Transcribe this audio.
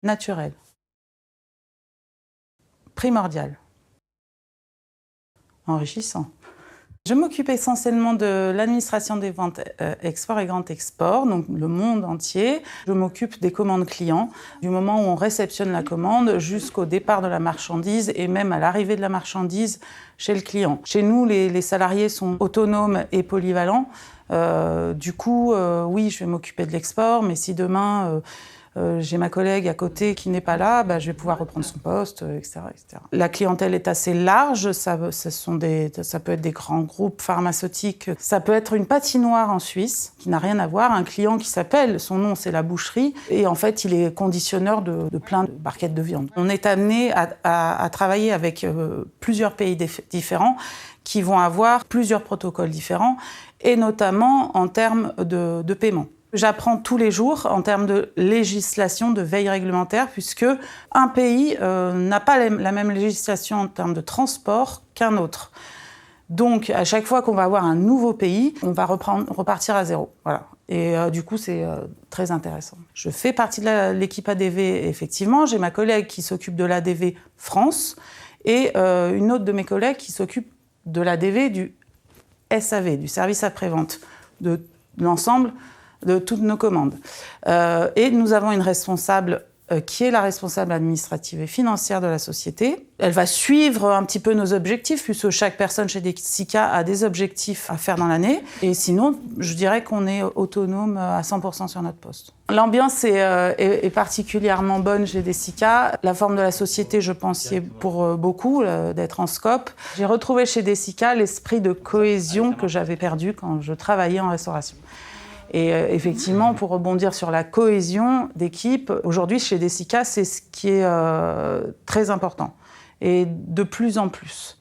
Naturel. Primordial. Enrichissant. Je m'occupe essentiellement de l'administration des ventes export et grand export, donc le monde entier. Je m'occupe des commandes clients, du moment où on réceptionne la commande jusqu'au départ de la marchandise et même à l'arrivée de la marchandise chez le client. Chez nous, les salariés sont autonomes et polyvalents. Du coup, oui, je vais m'occuper de l'export, mais si demain j'ai ma collègue à côté qui n'est pas là, je vais pouvoir reprendre son poste, etc., etc. La clientèle est assez large, ça peut être des grands groupes pharmaceutiques, ça peut être une patinoire en Suisse, qui n'a rien à voir, un client qui s'appelle, son nom c'est la boucherie, et en fait il est conditionneur de plein de barquettes de viande. On est amené à travailler avec plusieurs pays différents, qui vont avoir plusieurs protocoles différents, et notamment en termes de paiement. J'apprends tous les jours en termes de législation, de veille réglementaire, puisque un pays n'a pas la même législation en termes de transport qu'un autre. Donc, à chaque fois qu'on va avoir un nouveau pays, on va repartir à zéro. Voilà. Et du coup, c'est très intéressant. Je fais partie de l'équipe ADV, effectivement. J'ai ma collègue qui s'occupe de l'ADV France et une autre de mes collègues qui s'occupe de l'ADV du SAV, du service après-vente, de l'ensemble de toutes nos commandes. Et nous avons une responsable qui est la responsable administrative et financière de la société. Elle va suivre un petit peu nos objectifs, puisque chaque personne chez Desica a des objectifs à faire dans l'année. Et sinon, je dirais qu'on est autonome à 100% sur notre poste. L'ambiance est particulièrement bonne chez Desica. La forme de la société, je pense, y est pour beaucoup, d'être en scope. J'ai retrouvé chez Desica l'esprit de cohésion que j'avais perdu quand je travaillais en restauration. Et effectivement, pour rebondir sur la cohésion d'équipe, aujourd'hui chez Desica, c'est ce qui est très important. Et de plus en plus.